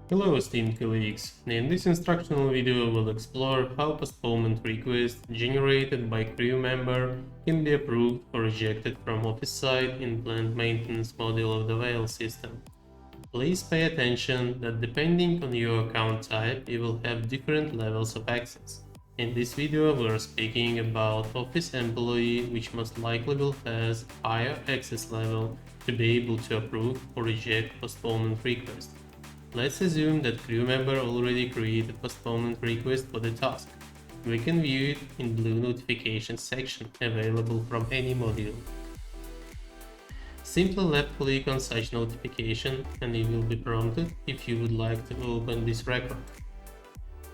Hello esteemed colleagues, in this instructional video we'll explore how postponement requests generated by crew member can be approved or rejected from office side in plant maintenance module of the WAYL system. Please pay attention that depending on your account type you will have different levels of access. In this video we are speaking about office employee, which most likely will have higher access level to be able to approve or reject postponement request. Let's assume that crew member already created postponement request for the task. We can view it in blue notification section available from any module. Simply left click on such notification and you will be prompted if you would like to open this record.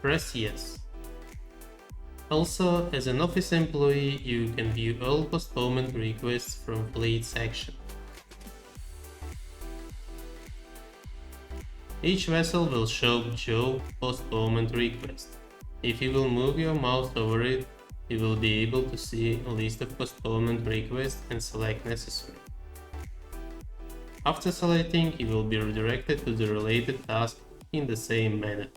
Press yes. Also, as an office employee, you can view all postponement requests from fleet section. Each vessel will show job postponement request. If you will move your mouse over it, you will be able to see a list of postponement requests and select necessary. After selecting, you will be redirected to the related task in the same manner.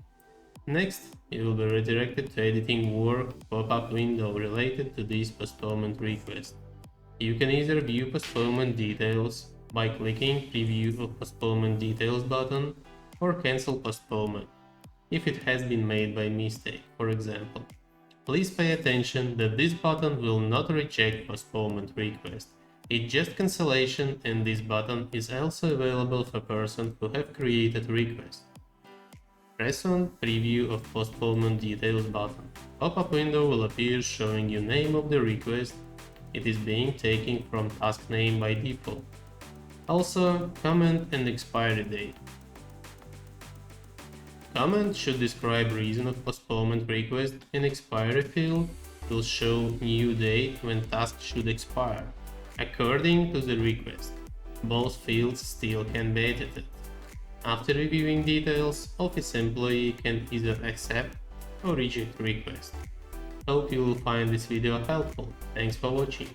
Next, you will be redirected to editing work pop-up window related to this postponement request. You can either view postponement details by clicking Preview of Postponement Details button or cancel postponement if it has been made by mistake, for example. Please pay attention that this button will not reject postponement request. It's just cancellation, and this button is also available for persons who have created request. Press on Preview of Postponement Details button. Pop-up window will appear showing you name of the request. It is being taken from task name by default. Also, comment and expiry date. Comment should describe reason of postponement request, and expiry field will show new date when task should expire, according to the request. Both fields still can be edited. After reviewing details, office employee can either accept or reject request. Hope you will find this video helpful. Thanks for watching.